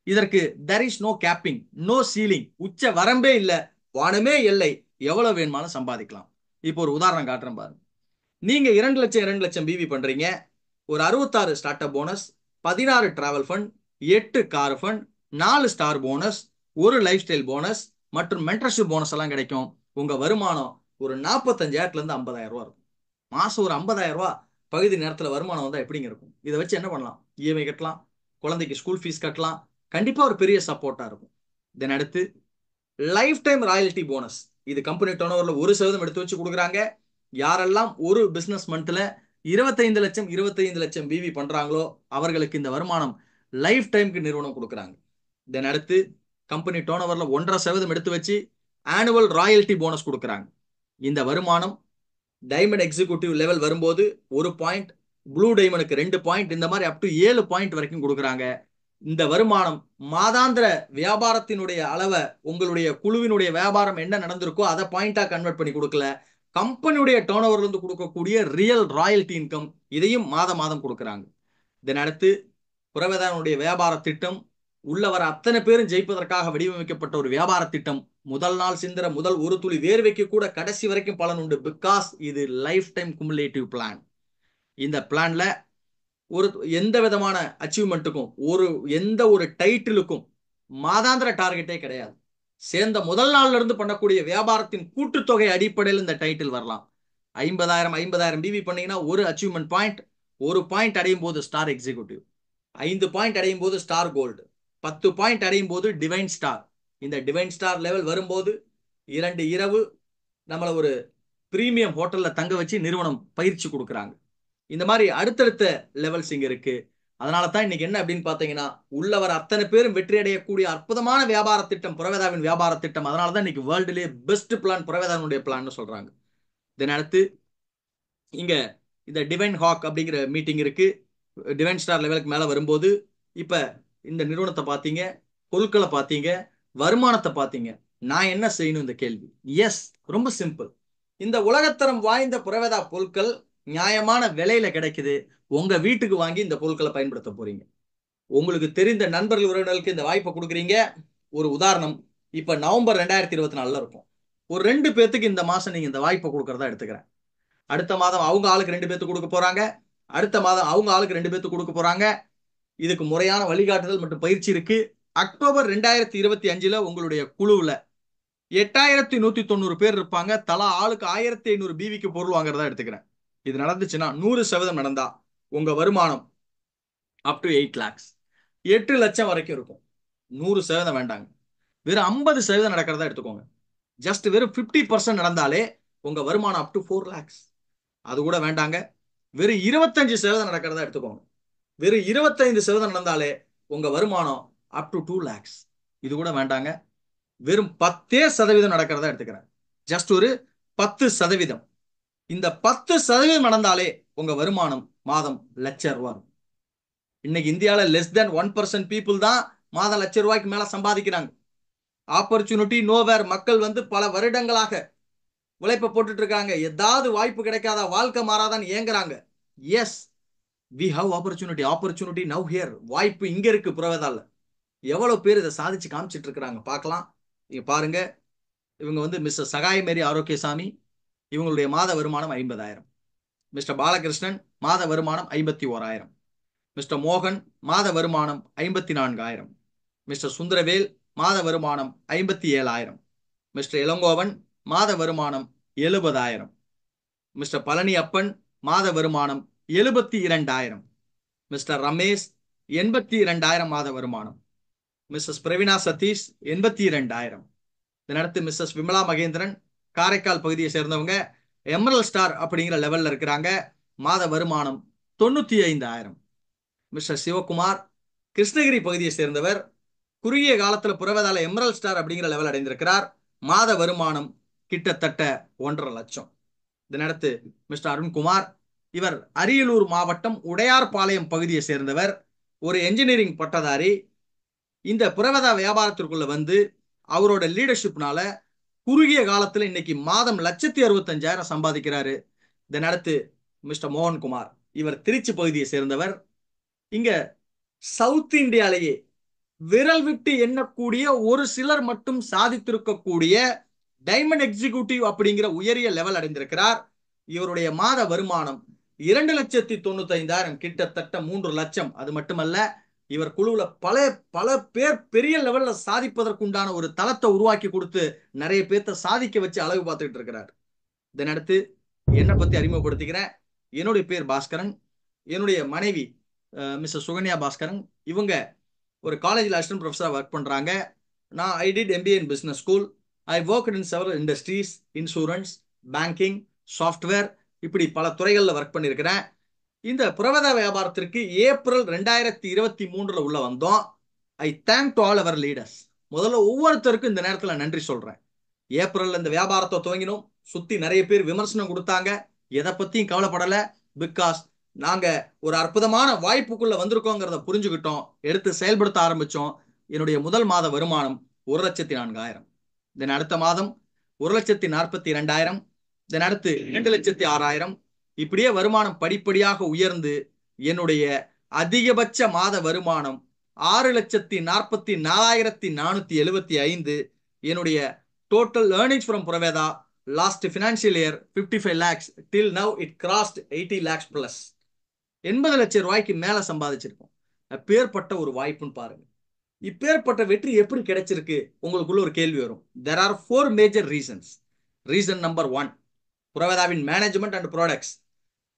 Speaker 1: இதற்கு there is no capping, no ceiling, உச்ச வரம்பே இல்ல, வானமே எல்லை, எவ்வளவு வேணுமாலும் சம்பாதிக்கலாம். இப்போ ஒரு உதாரணம் காட்டுறேன் பாருங்க. நீங்க 2 லட்சம் பிவி பண்றீங்க. ஒரு 66 start up bonus, 16 travel fund, 8 car fund, 4 star bonus, ஒரு லைஃப் ஸ்டைல் போனஸ் மற்றும் மென்டர்ஷிப் போனஸ் எல்லாம் கிடைக்கும். உங்க வருமானம் ஒரு 45,000 இருந்து 50,000 ரூபாய் இருக்கும். மாசம் ஒரு 50,000 ரூபாய் பகுதி நேரத்தில் வருமானம் வந்தா எப்படிங்க இருக்கும்? இதை வச்சு என்ன பண்ணலாம்? இஎம்ஐ கட்டலாம், குழந்தைக்கு ஸ்கூல் ஃபீஸ் கட்டலாம். கண்டிப்பா ஒரு பெரிய சப்போர்ட்டா இருக்கும். தென் அடுத்து லைஃப் டைம் ராயல்டி போனஸ். இது கம்பெனி டர்ன் ஓவர்ல 1% எடுத்து வச்சு கொடுக்குறாங்க. யாரெல்லாம் ஒரு பிசினஸ் மந்த்ல 25 லட்சம் பிவி பண்றாங்களோ அவர்களுக்கு இந்த வருமானம் லைஃப் டைம்க்கு நிறுவனம் கொடுக்குறாங்க. தென் அடுத்து கம்பெனி டர்ன் ஓவர்ல 1.5% எடுத்து வச்சு ஆனுவல் ராயல்டி போனஸ் கொடுக்குறாங்க. இந்த வருமானம் டைமண்ட் எக்ஸிக்யூட்டிவ் லெவல் வரும்போது 1 பாயிண்ட், ப்ளூ டைமண்டுக்கு 2 பாயிண்ட், இந்த மாதிரி அப் டு 7 பாயிண்ட் வரைக்கும் கொடுக்குறாங்க. இந்த வருமானம் மாதாந்திர வியாபாரத்தினுடைய அளவை, உங்களுடைய குழுவினுடைய வியாபாரம் என்ன நடந்திருக்கோ அதை பாயிண்டா கன்வெர்ட் பண்ணி கொடுக்கல, கம்பெனியுடைய டர்ன் ஓவர்ல இருந்து கொடுக்கக்கூடிய ரியல் ராயல்டி இன்கம், இதையும் மாதம் மாதம் கொடுக்குறாங்க. இதன் அடுத்து புரவேதானுடைய வியாபார திட்டம் உள்ள வர அத்தனை பேரும் ஜெயிப்பதற்காக வடிவமைக்கப்பட்ட ஒரு வியாபார திட்டம். முதல் நாள் சிந்திர முதல் ஒரு துளி வேர்வைக்கு கூட கடைசி வரைக்கும் பலன் உண்டு. பிகாஸ் இது லைஃப் டைம் குமுலேட்டிவ் பிளான். இந்த பிளான்ல ஒரு எந்த விதமான அச்சீவ்மெண்ட்டுக்கும், எந்த ஒரு டைட்டிலுக்கும் மாதாந்திர டார்கெட்டே கிடையாது. சேர்ந்த முதல் நாள்ல இருந்து பண்ணக்கூடிய வியாபாரத்தின் கூட்டுத்தொகை அடிப்படையில் இந்த டைட்டில் வரலாம். 50,000 பிவி பண்ணீங்கன்னா ஒரு அச்சீவ்மெண்ட் பாயிண்ட், ஒரு பாயிண்ட் அடையும் போது ஸ்டார் எக்ஸிக்யூட்டிவ், 5 பாயிண்ட் அடையும் போது ஸ்டார் கோல்டு, 10 பாயிண்ட் அடையும் போது டிவைன் ஸ்டார். இந்த டிவைன் ஸ்டார் லெவல் வரும்போது 2 இரவு நம்மள ஒரு பிரீமியம் ஹோட்டல்ல தங்க வச்சு நிறுவனம் பயிற்சி கொடுக்குறாங்க. இந்த மாதிரி அடுத்தடுத்த லெவல்ஸ் இங்க இருக்கு. அதனால தான் இன்னைக்கு என்ன அப்படின்னு பாத்தீங்கன்னா, உள்ள வர அத்தனை பேரும் வெற்றி அடையக்கூடிய அற்புதமான வியாபார திட்டம் புரவேதாவின் வியாபார திட்டம். அதனால தான் இன்னைக்கு வேர்ல்டுலேயே பெஸ்ட் பிளான் புரவேதாவினுடைய பிளான் சொல்றாங்க. இதன் அடுத்து இங்க இந்த டிவைன் ஹாக் அப்படிங்கிற மீட்டிங் இருக்கு. டிவைன் ஸ்டார் லெவலுக்கு மேல வரும்போது இப்ப இந்த நிறுவனத்தை பார்த்தீங்க, பொருட்களை பார்த்தீங்க, வருமானத்தை பார்த்தீங்க. நான் என்ன செய்யணும்? இந்த கேள்வி எஸ், ரொம்ப சிம்பிள். இந்த உலகத்தரம் வாய்ந்த புரவேதா பொருட்கள் நியாயமான விலையில கிடைக்குது. உங்க வீட்டுக்கு வாங்கி இந்த பொருட்களை பயன்படுத்த போறீங்க. உங்களுக்கு தெரிந்த நண்பர்கள் உறவினர்களுக்கு இந்த வாய்ப்பை கொடுக்குறீங்க. ஒரு உதாரணம், இப்ப நவம்பர் 2024 இருக்கும். ஒரு 2 பேத்துக்கு இந்த மாசம் நீங்க இந்த வாய்ப்பை கொடுக்கறதா எடுத்துக்கிறேன். அடுத்த மாதம் அவங்க ஆளுக்கு 2 பேத்துக்கு கொடுக்க போறாங்க. அடுத்த மாதம் அவங்க ஆளுக்கு 2 பேத்துக்கு கொடுக்க போறாங்க. இதுக்கு முறையான வழிகாட்டுதல் மற்றும் பயிற்சி இருக்கு. அக்டோபர் 2025 உங்களுடைய குழுவுல 8190 பேர் இருப்பாங்க. தலா ஆளுக்கு 1500 பிவிக்கு பொருள் வாங்குறதா எடுத்துக்கிறேன். இது நடந்துச்சுன்னா 100% நடந்தா உங்க வருமானம் அப் டு 8 lakhs, 8 லட்சம் வரைக்கும் இருக்கும். 100% வேண்டாங்க, வெறும் 50% நடக்கிறதா எடுத்துக்கோங்க. ஜஸ்ட் வெறும் 50% நடந்தாலே உங்க வருமானம் அப் டு 4 lakhs. அது கூட வேண்டாங்க, வெறும் 25% நடக்கிறதா எடுத்துக்கோங்க. வெறும் 25% நடந்தாலே உங்க வருமானம் அப் டு 2 lakhs. இது கூட வேண்டாங்க, வெறும் 10% நடக்கிறதா எடுத்துக்கிறேன். ஜஸ்ட் ஒரு 10%. இந்த 10% நடந்தாலே உங்க வருமானம் மாதம் ₹1,00,000. இன்னைக்கு இந்தியாவில் லெஸ் தென் 1% பீப்புள் தான் மாதம் ₹1,00,000 மேல சம்பாதிக்கிறாங்க. Opportunity nowhere. மக்கள் பல வருடங்களாக உழைப்ப போட்டுட்டு இருக்காங்க. ஏதாவது வாய்ப்பு கிடைக்காதா, வாழ்க்கை மாறாதான்னு ஏங்குறாங்க. Yes, we have opportunity now here. வாய்ப்பு இங்க இருக்கு புரவேதால. எவ்வளவு பேர் இதை சாதிச்சு காமிச்சிட்டு இருக்கிறாங்க பார்க்கலாம். இங்க பாருங்க, இவங்க மிஸ்டர் சகாய மேரி ஆரோக்கியசாமி, இவங்களுடைய மாத வருமானம் 50,000. மிஸ்டர் பாலகிருஷ்ணன் மாத வருமானம் 51,000. மிஸ்டர் மோகன் மாத வருமானம் 54,000. மிஸ்டர் சுந்தரவேல் மாத வருமானம் 57,000. மிஸ்டர் இளங்கோவன் மாத வருமானம் 70,000. மிஸ்டர் பழனி அப்பன் மாத வருமானம் 72,000. மிஸ்டர் ரமேஷ் 82,000 மாத வருமானம். மிஸ்ஸஸ் பிரவீனா சதீஷ் 82,000. இதனடுத்து மிஸ்ஸஸ் விமலா மகேந்திரன் காரைக்கால் பகுதியை சேர்ந்தவங்க, எமரல் ஸ்டார் அப்படிங்கிற லெவல்ல இருக்கிறாங்க. மாத வருமானம் 95,000. மிஸ்டர் சிவகுமார் கிருஷ்ணகிரி பகுதியை சேர்ந்தவர், குறுகிய காலத்துல புரவேதால எமரல் ஸ்டார் அப்படிங்கிற லெவல் அடைந்திருக்கிறார். மாத வருமானம் கிட்டத்தட்ட 1.5 லட்சம். இதனடுத்து மிஸ்டர் அருண்குமார், இவர் அரியலூர் மாவட்டம் உடையார்பாளையம் பகுதியை சேர்ந்தவர், ஒரு என்ஜினியரிங் பட்டதாரி. இந்த புரவேதா வியாபாரத்திற்குள்ள அவரோட லீடர்ஷிப்னால குறுகிய காலத்துல இன்னைக்கு மாதம் 1,65,000 சம்பாதிக்கிறாரு. இதன் அடுத்து மிஸ்டர் மோகன்குமார், இவர் திருச்சி பகுதியை சேர்ந்தவர். இங்க சவுத் இந்தியாலேயே விரல் விட்டு எண்ணக்கூடிய ஒரு சிலர் மட்டும் சாதித்திருக்கக்கூடிய டைமண்ட் எக்ஸிகியூட்டிவ் அப்படிங்கிற உயரிய லெவல் அடைந்திருக்கிறார். இவருடைய மாத வருமானம் 2,95,000, கிட்டத்தட்ட 3 லட்சம். அது மட்டுமல்ல, இவர் குழுவுல பல பல பேர் பெரிய லெவல்ல சாதிப்பதற்குண்டான ஒரு தளத்தை உருவாக்கி கொடுத்து நிறைய பேர்த்த சாதிக்க வச்சு அழகு பார்த்துக்கிட்டு இருக்கிறார். இதன் அடுத்து என்னை பத்தி அறிமுகப்படுத்திக்கிறேன். என்னுடைய பேர் பாஸ்கரன். என்னுடைய மனைவி மிஸ்ஸஸ் சுகன்யா பாஸ்கரன். இவங்க ஒரு காலேஜில் அசிஸ்டன்ட் ப்ரொஃபஸராக ஒர்க் பண்ணுறாங்க. நான் I did MBA in business school. I worked in several industries, insurance, banking, software, இப்படி பல துறைகளில் ஒர்க் பண்ணியிருக்கிறேன். இந்த புரவத வியாபாரத்திற்கு ஏப்ரல் 2023 உள்ள வந்தோம். I thank to all our leaders. முதல்ல ஒவ்வொருத்தருக்கும் இந்த நேரத்தில் நன்றி சொல்றேன். ஏப்ரல் இந்த வியாபாரத்தை துவங்கினோம். சுத்தி நிறைய பேர் விமர்சனம் கொடுத்தாங்க. எதை பத்தியும் கவலைப்படலை. பிகாஸ் நாங்க ஒரு அற்புதமான வாய்ப்புக்குள்ள வந்திருக்கோங்கிறத புரிஞ்சுக்கிட்டோம், எடுத்து செயல்படுத்த ஆரம்பிச்சோம். என்னுடைய முதல் மாத வருமானம் 1,04,000. தென் அடுத்த மாதம் 1,42,000. தென் அடுத்து 2,06,000. இப்படியே வருமானம் படிப்படியாக உயர்ந்து என்னுடைய அதிகபட்ச மாத வருமானம் 6,44,475. என்னுடைய total earnings from Proveda last financial year 55 lakhs. till now it crossed 80 lakhs plus. 80 லட்சம் ரூபாய்க்கு மேல சம்பாதிச்சிருக்கோம். அப்பேற்பட்ட ஒரு வாய்ப்புன்னு பாருங்க. இப்பேற்பட்ட வெற்றி எப்படி கிடைச்சிருக்கு? உங்களுக்குள்ள ஒரு கேள்வி வரும். There are 4 major reasons. Reason number 1, புரவேதாவின் management and products.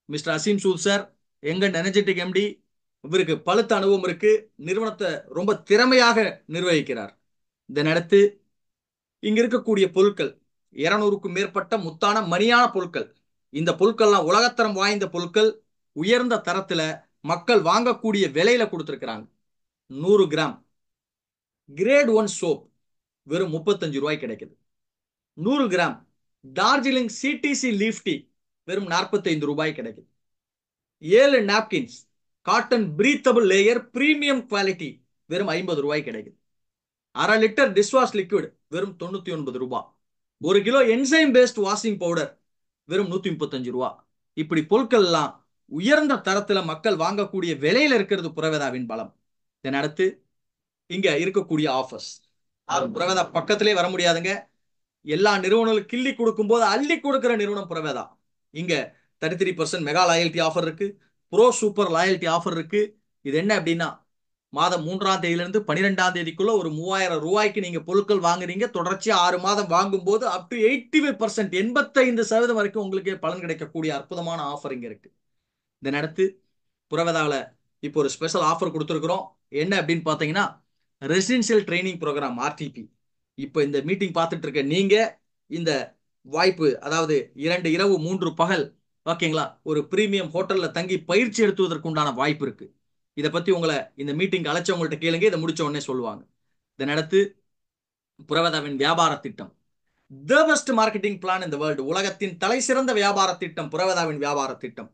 Speaker 1: Mister Aseem Sood sir, எங்க எனர்ஜெட்டிக் MD. இவருக்கு பழுத்த அனுபவம் இருக்கு. நிறுவனத்தை ரொம்ப திறமையாக நிர்வகிக்கிறார். இதன் அடுத்து இங்க இருக்கக்கூடிய பொருட்கள் 200க்கும் மேற்பட்ட முத்தான மணியான பொருட்கள். இந்த பொருட்கள்லாம் உலகத்தரம் வாய்ந்த பொருட்கள், உயர்ந்த தரத்துல மக்கள் வாங்கக்கூடிய விலையில கொடுத்திருக்கிறாங்க. 100 கிராம் கிரேட் 1 சோப் வெறும் 35 ரூபாய் கிடைக்குது. 100 gram Darjeeling CTC leaf tea வெறும் 45 ரூபாய் கிடைக்குது. 7 napkins cotton breathable layer premium quality வெறும் 50 ரூபாய் கிடைக்குது. 1/2 லிட்டர் டிஷ்வாஷ் லிக்விட் வெறும் 99 ரூபாய். 1 kilo enzyme paste washing powder வெறும் 135 ரூபாய். இப்படி பொருட்கள் எல்லாம் உயர்ந்த தரத்துல மக்கள் வாங்கக்கூடிய விலையில இருக்கிறது புரவேதாவின் பலம். இதன் அடுத்து இங்க இருக்கக்கூடிய ஆஃபர்ஸ். புரவேதா பக்கத்திலே வர முடியாதுங்க. எல்லா நிறுவனங்களும் கிள்ளி கொடுக்கும் போது அள்ளி கொடுக்கிற நிறுவனம் புரவேதா. இங்க 33% மெகா லாயல்ட்டி ஆஃபர் இருக்கு. ப்ரோ சூப்பர் லாயல்ட்டி ஆஃபர் இருக்கு. இது என்ன அப்படின்னா, மாதம் 3ஆம் தேதியிலிருந்து 12ஆம் தேதிக்குள்ள ஒரு 3,000 ரூபாய்க்கு நீங்க பொருட்கள் வாங்குறீங்க. தொடர்ச்சியா 6 மாதம் வாங்கும் போது அப் டு 85%, 85% வரைக்கும் உங்களுக்கு பலன் கிடைக்கக்கூடிய அற்புதமான ஆஃபர் இங்க இருக்கு. இதன் அடுத்து புரவேதாவில இப்போ ஒரு ஸ்பெஷல் ஆஃபர் கொடுத்துருக்கிறோம். என்ன அப்படின்னு பாத்தீங்கன்னா, ரெசிடென்சியல் ட்ரைனிங் ப்ரோக்ராம் RTP. இப்போ இந்த மீட்டிங் பார்த்துட்டு இருக்க நீங்க இந்த வாய்ப்பு, அதாவது 2 இரவு 3 பகல், ஓகேங்களா, ஒரு பிரீமியம் ஹோட்டல்ல தங்கி பயிற்சி எடுத்துவதற்கு உண்டான வாய்ப்பு இருக்கு. இதை பத்தி உங்களை இந்த மீட்டிங் அழைச்சவங்கள்ட்ட கேளுங்க. இதை முடிச்ச உடனே சொல்லுவாங்க. இதன் அடுத்து புரவேதாவின் வியாபார திட்டம், தி பெஸ்ட் மார்க்கெட்டிங் பிளான் இந்த வேர்ல்டு. உலகத்தின் தலை சிறந்த வியாபார திட்டம் புரவேதாவின் வியாபார திட்டம்.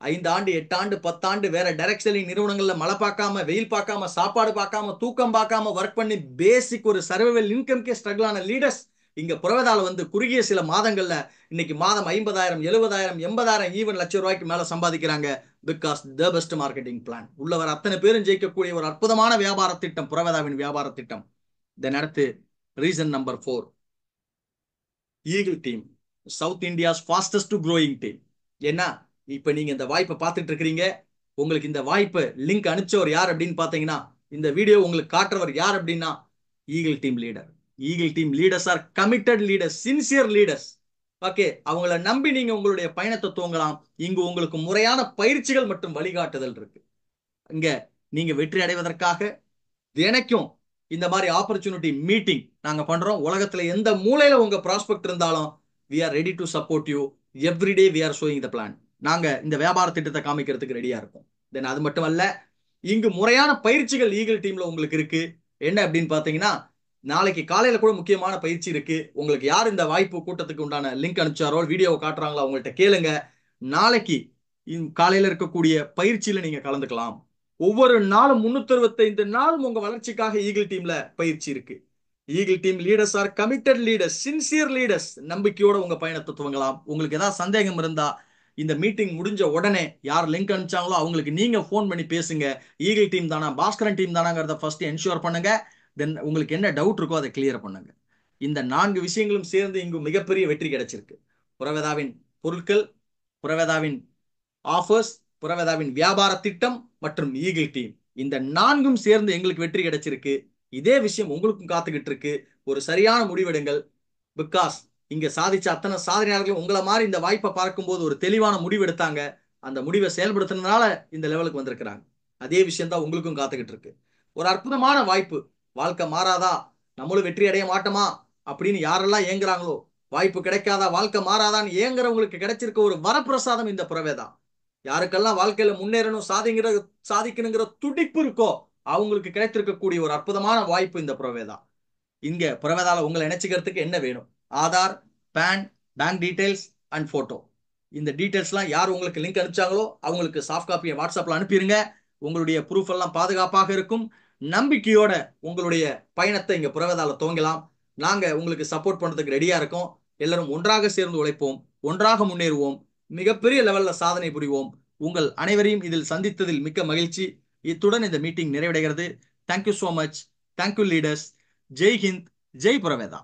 Speaker 1: 5 ஆண்டு 8 ஆண்டு 10 ஆண்டு வேற டைரக்ட் செல்லிங் நிறுவனங்கள்ல மழை பார்க்காம, வெயில் பார்க்காம, சாப்பாடு பார்க்காம, தூக்கம் பார்க்காம ஒர்க் பண்ணி பேசிக் ஒரு சர்வைவல் இன்கம்கே ஸ்ட்ரகிள் ஆன லீடர்ஸ் இங்க புரவேதால வந்து குறுகிய சில மாதங்கள்ல இன்னைக்கு மாதம் 50,000, 70,000, 80,000, ஈவன் லட்சம் ரூபாய்க்கு மேல சம்பாதிக்கிறாங்க. Because the best marketing plan. உள்ளவர் அத்தனை பேரும் ஜெயிக்கக்கூடிய ஒரு அற்புதமான வியாபார திட்டம் புரவேதாவின் வியாபார திட்டம். இதன் அடுத்து reason number 4, eagle team, south India's fastest growing team. ஏன்னா இப்ப நீங்க இந்த வாய்ப்பை பார்த்துட்டு இருக்கிறீங்க. உங்களுக்கு இந்த வாய்ப்பை லிங்க் அனுப்பிச்சவர் யார் அப்படின்னு பாத்தீங்கன்னா, இந்த வீடியோ உங்களுக்கு காட்டுறவர் யார் அப்படின்னா, eagle team leader. Eagle team leaders are committed leaders, sincere leaders. Okay, அவங்கள நம்பி நீங்க உங்களுடைய பயணத்தை துவங்கலாம். இங்கு உங்களுக்கு முறையான பயிற்சிகள் மற்றும் வழிகாட்டுதல் இருக்கு. இங்க நீங்க வெற்றி அடைவதற்காக தினைக்கும் இந்த மாதிரி ஆப்பர்ச்சுனிட்டி மீட்டிங் நாங்க பண்றோம். உலகத்துல எந்த மூலையில உங்க ப்ராஸ்பெக்ட் இருந்தாலும் we are ready to support you. Every day we are showing the plan. நாங்க இந்த வியாபார திட்டத்தை காமிக்கிறதுக்கு ரெடியா இருக்கோம். தென் அது மட்டும் அல்ல, இங்கு முறையான பயிற்சிகள் ஈகிள் டீம்ல உங்களுக்கு இருக்கு. என்ன அப்படின்னு பாத்தீங்கன்னா, நாளைக்கு காலையில கூட முக்கியமான பயிற்சி இருக்கு. உங்களுக்கு யார் இந்த வாய்ப்பு கூட்டத்துக்கு உண்டான லிங்க் அனுப்பிச்சாரோ, வீடியோவை காட்டுறாங்களோ, அவங்கள்ட்ட கேளுங்க. நாளைக்கு காலையில இருக்கக்கூடிய பயிற்சியில நீங்க கலந்துக்கலாம். ஒவ்வொரு நாளும் 365 நாளும் உங்க வளர்ச்சிக்காக ஈகிள் டீம்ல பயிற்சி இருக்கு. Eagle team leaders are committed leaders, sincere leaders. நம்பிக்கையோட உங்க பயணத்தை துவங்கலாம். உங்களுக்கு ஏதாவது சந்தேகம் இருந்தா இந்த மீட்டிங் முடிஞ்ச உடனே யார் லிங்க் அனுப்பிச்சாங்களோ அவங்களுக்கு நீங்க ஃபோன் பண்ணி பேசுங்க. ஈகிள் டீம் தானா, பாஸ்கரன் டீம் தானாங்கிறத ஃபர்ஸ்ட் என்ஷூர் பண்ணுங்க. தென் உங்களுக்கு என்ன டவுட் இருக்கோ அதை கிளியர் பண்ணுங்க. இந்த 4 விஷயங்களும் சேர்ந்து இங்கு மிகப்பெரிய வெற்றி கிடைச்சிருக்கு. புரவேதாவின் பொருட்கள், புரவேதாவின் ஆஃபர்ஸ், புரவேதாவின் வியாபார திட்டம் மற்றும் ஈகிள் டீம், இந்த 4ம் சேர்ந்து எங்களுக்கு வெற்றி கிடைச்சிருக்கு. இதே விஷயம் உங்களுக்கும் காத்துக்கிட்டு இருக்கு. ஒரு சரியான முடிவெடுங்கள். பிகாஸ் இங்க சாதிச்ச அத்தனை சாதனையாளர்களும் உங்களை மாதிரி இந்த வாய்ப்பை பார்க்கும்போது ஒரு தெளிவான முடிவு எடுத்தாங்க. அந்த முடிவை செயல்படுத்தினால இந்த லெவலுக்கு வந்திருக்கிறாங்க. அதே விஷயம் தான் உங்களுக்கும் காத்துக்கிட்டு இருக்கு. ஒரு அற்புதமான வாய்ப்பு. வாழ்க்கை மாறாதா, நம்மளும் வெற்றி அடைய மாட்டோமா அப்படின்னு யாரெல்லாம் ஏங்குறாங்களோ, வாய்ப்பு கிடைக்காதா, வாழ்க்கை மாறாதான்னு ஏங்குறவங்களுக்கு கிடைச்சிருக்க ஒரு வரப்பிரசாதம் இந்த புறவேதான். யாருக்கெல்லாம் வாழ்க்கையில முன்னேறணும், சாதிக்கணுங்கிற துடிப்பு இருக்கோ அவங்களுக்கு கிடைத்திருக்கக்கூடிய ஒரு அற்புதமான வாய்ப்பு இந்த புறவேதான். இங்க புறவேதால உங்களை இணைச்சிக்கிறதுக்கு என்ன வேணும்? Aadhaar, PAN, bank details and photo. இந்த டீடைல்ஸ்லாம் யார் உங்களுக்கு லிங்க் அனுப்பிச்சாங்களோ அவங்களுக்கு சாஃப்ட் காப்பியை வாட்ஸ்அப்ல அனுப்பிடுங்க. உங்களுடைய ப்ரூஃப் எல்லாம் பாதுகாப்பாக இருக்கும். நம்பிக்கையோட உங்களுடைய பயணத்தை இங்க புறவேதால துவங்கலாம். நாங்க உங்களுக்கு சப்போர்ட் பண்றதுக்கு ரெடியா இருக்கோம். எல்லாரும் ஒன்றாக சேர்ந்து உழைப்போம், ஒன்றாக முன்னேறுவோம், மிகப்பெரிய லெவல்ல சாதனை புரிவோம். உங்கள் அனைவரையும் இதில் சந்தித்ததில் மிக்க மகிழ்ச்சி. இத்துடன் இந்த மீட்டிங் நிறைவடைகிறது. Thank you so much. Thank you leaders. ஜெய் ஹிந்த், ஜெய் புரவேதா.